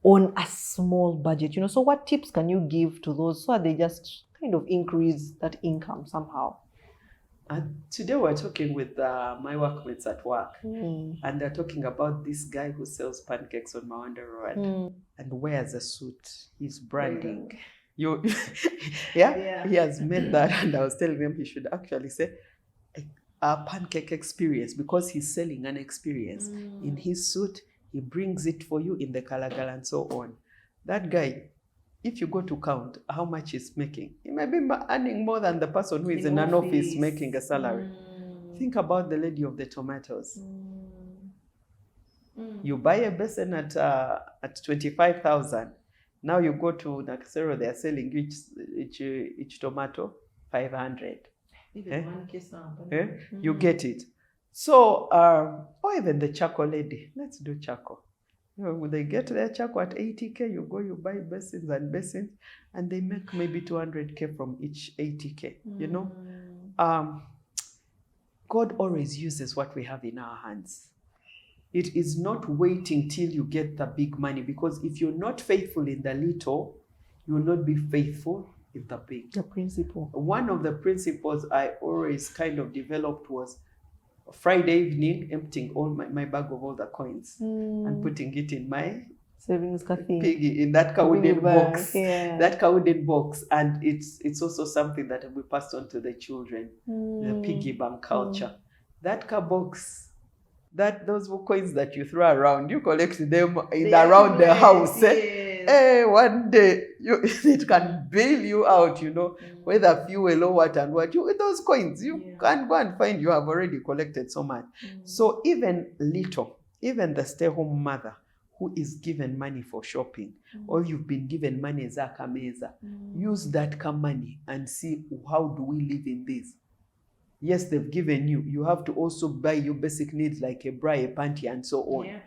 on a small budget. So what tips can you give to those so that they just kind of increase that income somehow? Today we're talking with my workmates at work, and they're talking about this guy who sells pancakes on Mawanda Road and wears a suit. He's branding. He has made that, and I was telling him he should actually say a Pancake Experience, because he's selling an experience. In his suit, he brings it for you in the Kalagal and so on. That guy, if you go to count how much he's making, he may be earning more than the person who is in an office making a salary. Think about the lady of the tomatoes. You buy a basin at 25,000. Now you go to Nakasero, they are selling each tomato 500. You get it. So, or even the charcoal lady. Let's do charcoal. When they get their charcoal at 80K, you buy basins and basins, and they make maybe 200K from each 80K. God always uses what we have in our hands. It is not waiting till you get the big money, because if you're not faithful in the little, you will not be faithful in the big. The principle. One of the principles I always kind of developed was Friday evening, emptying all my bag of all the coins and putting it in my savings piggy, in that wooden box. That wooden box. And it's also something that we passed on to the children, the piggy bank culture. That box, those coins that you throw around, you collect them around the house. One day it can bail you out, whether fuel or what and what. With those coins, you can go and find you have already collected so much. So even the stay-home mother who is given money for shopping, or you've been given money as a kameza, use that money and see, how do we live in this? Yes, they've given you. You have to also buy your basic needs like a bra, a panty, and so on.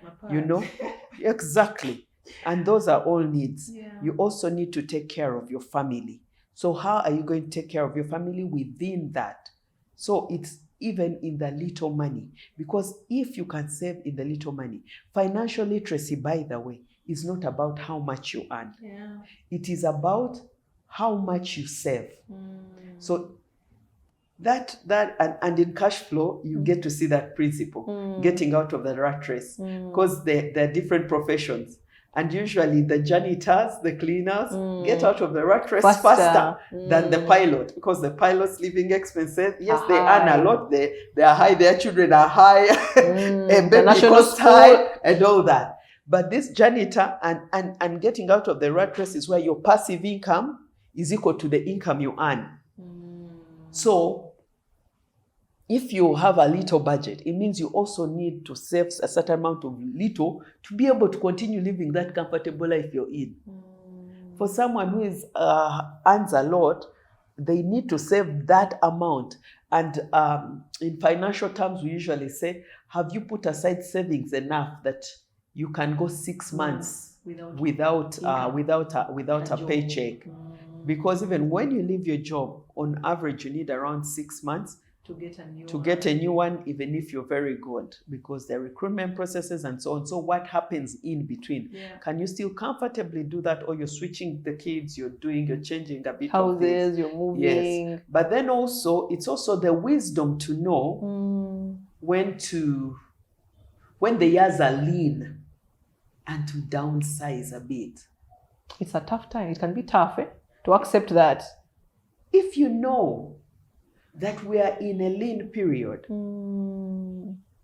Exactly. And those are all needs. You also need to take care of your family. So how are you going to take care of your family within that? So it's even in the little money. Because if you can save in the little money, financial literacy, by the way, is not about how much you earn. It is about how much you save. So that and in cash flow, you get to see that principle, getting out of the rat race. Because there are different professions. And usually the janitors, the cleaners, get out of the rat race faster than the pilot, because the pilot's living expenses, yes, they earn a lot, they are high, their children are high, a baby costs high, and all that. But this janitor and getting out of the rat race is where your passive income is equal to the income you earn. So if you have a little budget, it means you also need to save a certain amount of little to be able to continue living that comfortable life you're in. For someone who earns a lot, they need to save that amount. And in financial terms, we usually say, have you put aside savings enough that you can go 6 months without a paycheck? Because even when you leave your job, on average, you need around 6 months to get a new one, even if you're very good, because there are recruitment processes and so on. So what happens in between? Can you still comfortably do that, or you're switching the kids, you're changing a bit houses, of things. you're moving. Yes. But then also, it's also the wisdom to know when the years are lean and to downsize a bit. It's a tough time. It can be tough to accept that. If you know that we are in a lean period,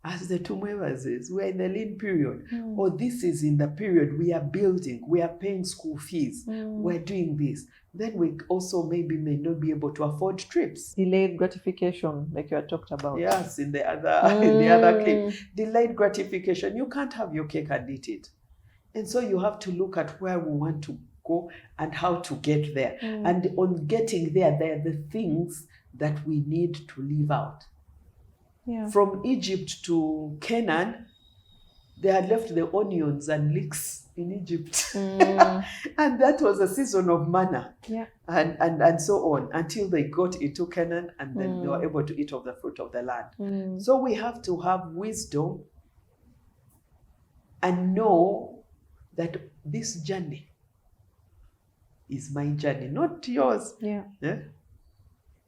as the Tumweva says, we're in a lean period, or this is in the period we are building, we are paying school fees, we're doing this, then we also maybe may not be able to afford trips. Delayed gratification, like you had talked about. Yes, in the other clip. Delayed gratification. You can't have your cake and eat it. And so you have to look at where we want to go and how to get there. And on getting there, there are the things that we need to leave out. Yeah. From Egypt to Canaan, they had left the onions and leeks in Egypt. And that was a season of manna. Yeah. And so on, until they got into Canaan, and then they were able to eat of the fruit of the land. So we have to have wisdom and know that this journey is my journey, not yours. Yeah.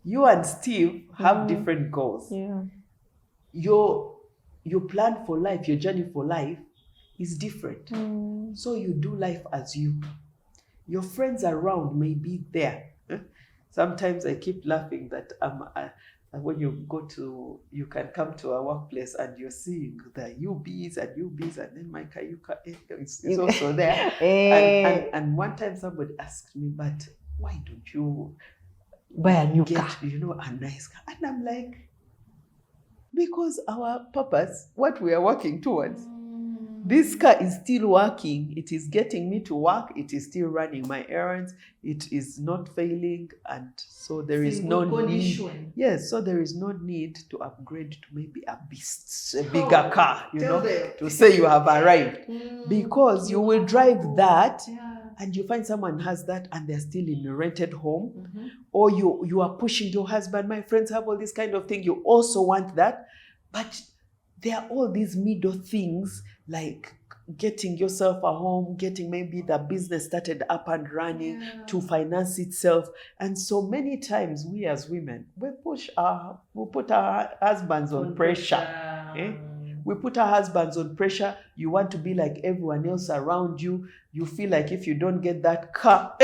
You and Steve have different goals. Yeah. Your plan for life, your journey for life is different. So you do life as you. Your friends around may be there. Sometimes I keep laughing that when you can come to a workplace and you're seeing the UBs, and then my Kayuka is also there. And one time somebody asked me, but why don't you buy a new get, car? A nice car? And I'm like, because our purpose, what we are working towards, this car is still working. It is getting me to work. It is still running my errands. It is not failing. And so there is no need. Yes, so there is no need to upgrade to maybe a bigger car, to say you have arrived. Because you will drive that and you find someone has that and they're still in a rented home. Or you are pushing your husband. My friends have all this kind of thing. You also want that. But there are all these middle things, like getting yourself a home, getting maybe the business started up and running to finance itself. And so many times we as women, we put our husbands on pressure. We put our husbands on pressure. You want to be like everyone else around you. You feel like if you don't get that car,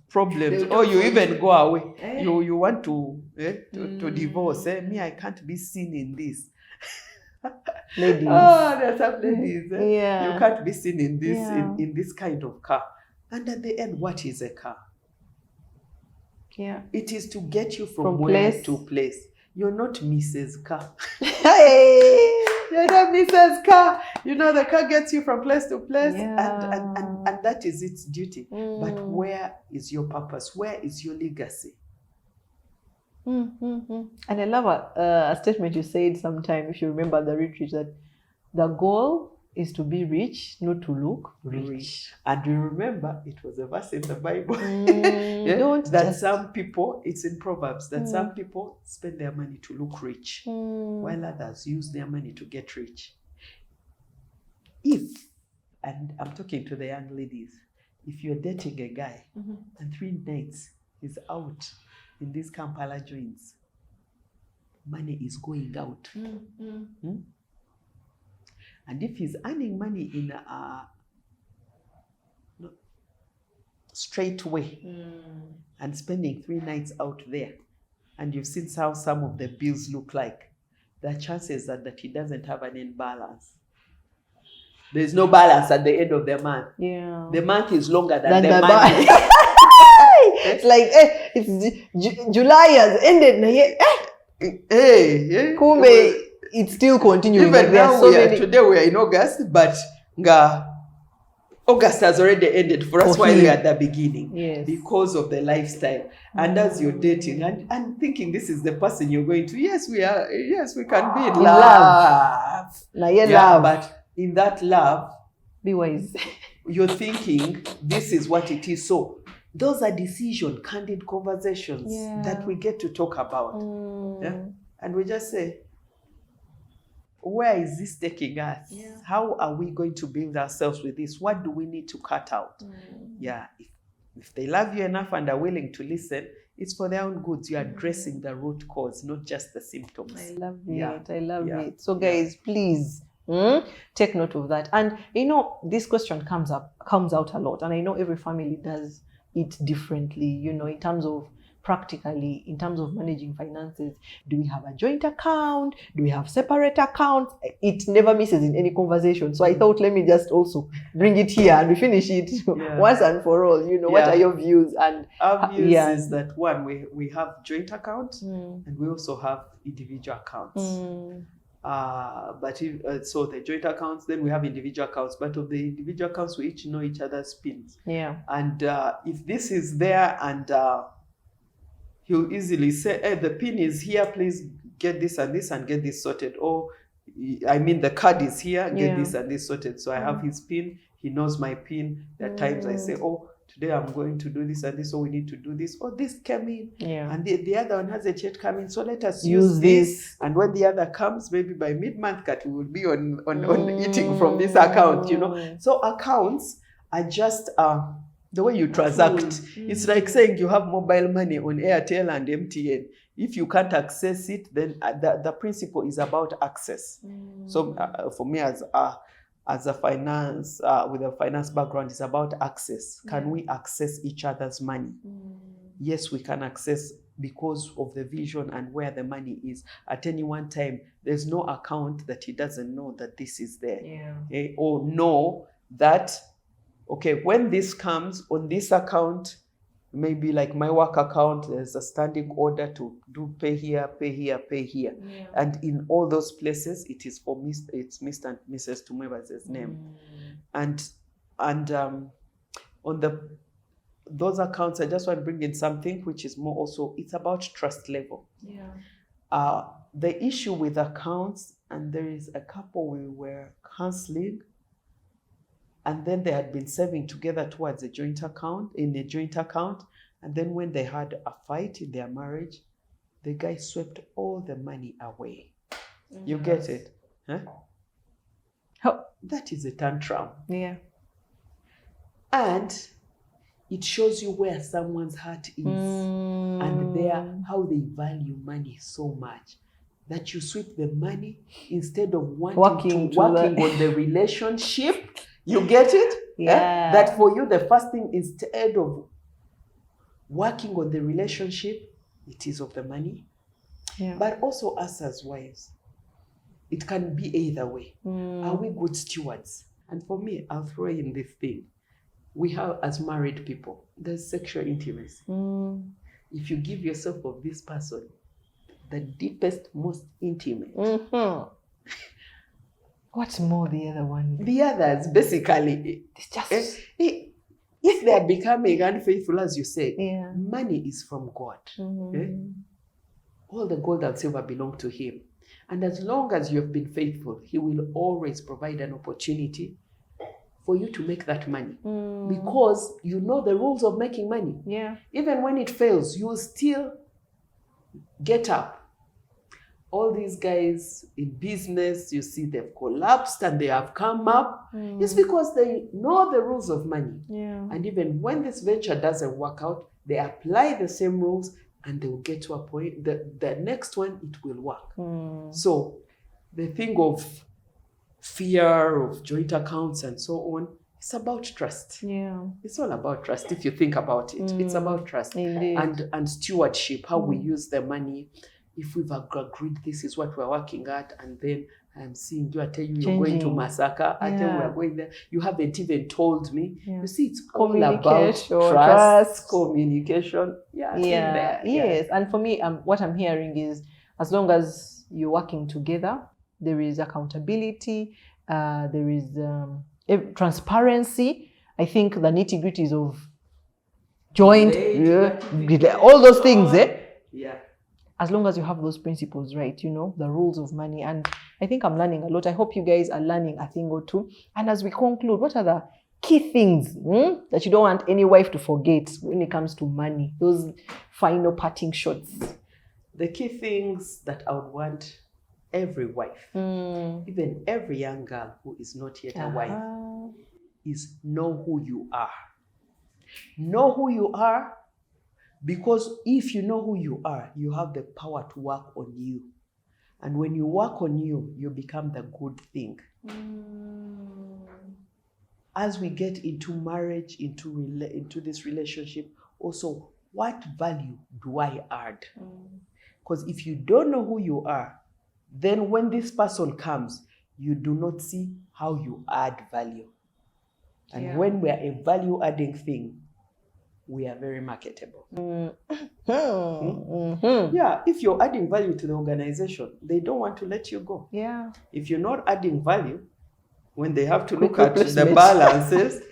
problems, or you even go away. You want to divorce. Me, I can't be seen in this. Ladies. There's some ladies. Yeah. You can't be seen in this in this kind of car. And at the end, what is a car? Yeah. It is to get you from where to place. You're not Mrs. Car. Hey! You're not Mrs. Car. The car gets you from place to place, Yeah. and that is its duty. But where is your purpose? Where is your legacy? And I love a statement you said sometime, if you remember the retreat, that the goal is to be rich, not to look rich. And you remember, it was a verse in the Bible. Some people, it's in Proverbs, that some people spend their money to look rich, while others use their money to get rich. And I'm talking to the young ladies, if you're dating a guy and 3 nights he's out in these Kampala joints, money is going out. And if he's earning money in a straight way and spending 3 nights out there, and you've seen how some of the bills look like, the chances are that he doesn't have an end balance. There's no balance at the end of the month. Yeah. The month is longer than the month. It's like, it's July has ended. Kumbe, it's still continuing. Even now, today we are in August, but August has already ended for us while we are at the beginning. Yes. Because of the lifestyle. And as you're dating and thinking this is the person you're going to, yes, we can be in love. Love. But in that love, be wise. You're thinking this is what it is. So Those are candid conversations that we get to talk about. Yeah? And we just say, where is this taking us? Yeah. How are we going to build ourselves with this? What do we need to cut out? Yeah, if they love you enough and are willing to listen, it's for their own goods. You're addressing the root cause, not just the symptoms. I love it. I love it. So guys, please take note of that. And this question comes out a lot. And I know every family does it differently, in terms of practically, in terms of managing finances. Do we have a joint account? Do we have separate accounts? It never misses in any conversation. So I thought, let me just also bring it here and we finish it once and for all. What are your views? And our views is that one, we have joint accounts and we also have individual accounts. So the joint accounts, then we have individual accounts. But of the individual accounts, we each know each other's pins. Yeah. And if this is there and he'll easily say, hey, the pin is here, please get this and this and get this sorted. Or, the card is here, get this and this sorted. So I have his pin, he knows my pin. There are times I say, oh, today I'm going to do this and this, so we need to do this. Or this came in, and the other one hasn't yet come in, so let us use this. And when the other comes, maybe by mid-month cut, we will be on eating from this account, So accounts are just... the way you transact, it's like saying you have mobile money on Airtel and MTN. If you can't access it, then the principle is about access. So for me as a finance, with a finance background, it's about access. Can we access each other's money? Yes, we can access because of the vision and where the money is. At any one time, there's no account that he doesn't know that this is there. Or know that, okay, when this comes on this account, maybe like my work account, there's a standing order to do pay here, pay here, pay here. And in all those places, it is for it's Mr. and Mrs. Tumwebaze's name. And on those accounts, I just want to bring in something which is more also, it's about trust level. The issue with accounts, and there is a couple we were counseling, and then they had been saving together towards a joint account, and then when they had a fight in their marriage, the guy swept all the money away. You get it? Huh? That is a tantrum. And it shows you where someone's heart is and how they value money so much that you sweep the money instead of working on the relationship. You get it? That for you, the first thing, instead of working on the relationship, it is of the money. But also us as wives, it can be either way. Are we good stewards? And for me, I'll throw in this thing. We have, as married people, there's sexual intimacy. If you give yourself of this person, the deepest, most intimate, what's more the other one? The others, basically, it's just... If they are becoming unfaithful, as you say, money is from God. All the gold and silver belong to him. And as long as you have been faithful, he will always provide an opportunity for you to make that money. Because you know the rules of making money. Even when it fails, you will still get up. All these guys in business, you see they've collapsed and they have come up. It's because they know the rules of money. And even when this venture doesn't work out, they apply the same rules and they will get to a point that the next one, it will work. So the thing of fear of joint accounts and so on, it's about trust. It's all about trust if you think about it. It's about trust. And stewardship, how we use the money. If we've agreed this is what we're working at, and then I'm seeing you, I tell you you're going to Masaka, I tell you we're going there, you haven't even told me. You see, it's all about trust, communication. Yes. And for me, what I'm hearing is, as long as you're working together, there is accountability, there is transparency. I think the nitty-gritties of joint, all those things, as long as you have those principles right, the rules of money. And I think I'm learning a lot. I hope you guys are learning a thing or two. And as we conclude, what are the key things that you don't want any wife to forget when it comes to money? Those final parting shots. The key things that I would want every wife, even every young girl who is not yet a wife, is know who you are. Know who you are, because if you know who you are, you have the power to work on you. And when you work on you, you become the good thing. As we get into marriage, into this relationship, also, what value do I add? Because if you don't know who you are, then when this person comes, you do not see how you add value. And when we are a value-adding thing, we are very marketable. Yeah, if you're adding value to the organization, they don't want to let you go. Yeah. If you're not adding value, when they have to look at the balances,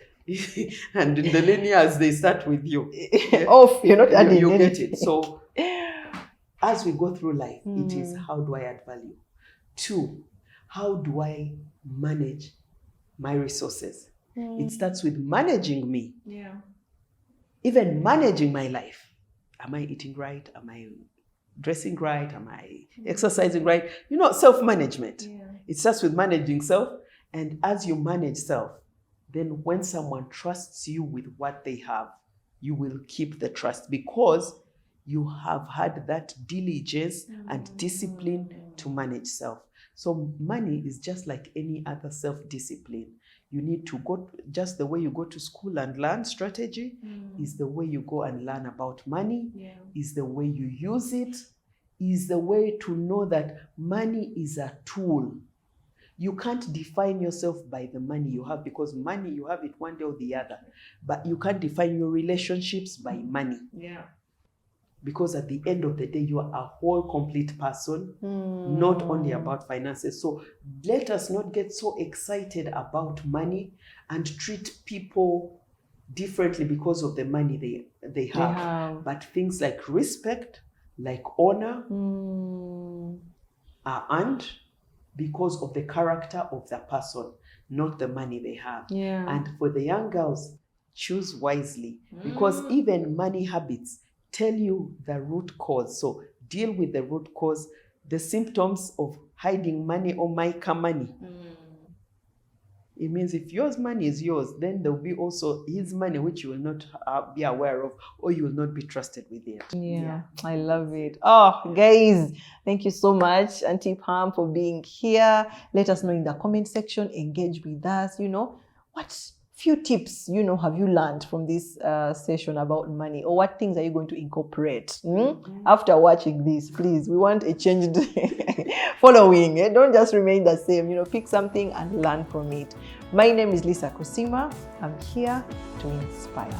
and in the linears, they start with you. Off, you're not adding you get it. So as we go through life, it is, how do I add value? 2, how do I manage my resources? It starts with managing me. Yeah. Even managing my life. Am I eating right? Am I dressing right? Am I exercising right? Self-management. Yeah. It starts with managing self. And as you manage self, then when someone trusts you with what they have, you will keep the trust because you have had that diligence and discipline to manage self. So money is just like any other self-discipline. You need to go, just the way you go to school and learn strategy is the way you go and learn about money, is the way you use it, is the way to know that money is a tool. You can't define yourself by the money you have, because money, you have it one day or the other. But you can't define your relationships by money. Yeah. Because at the end of the day, you are a whole complete person, not only about finances. So let us not get so excited about money and treat people differently because of the money they have. But things like respect, like honor, are earned because of the character of the person, not the money they have. Yeah. And for the young girls, choose wisely, because even money habits tell you the root cause. So deal with the root cause, the symptoms of hiding money or mica money. It means if yours money is yours, then there will be also his money, which you will not be aware of, or you will not be trusted with it. Yeah, I love it. Oh, guys, thank you so much, Auntie Pam, for being here. Let us know in the comment section. Engage with us. What few tips, have you learned from this session about money, or what things are you going to incorporate after watching this? Please, we want a changed following. Don't just remain the same. Pick something and learn from it. My name is Lisa Kusima. I'm here to inspire.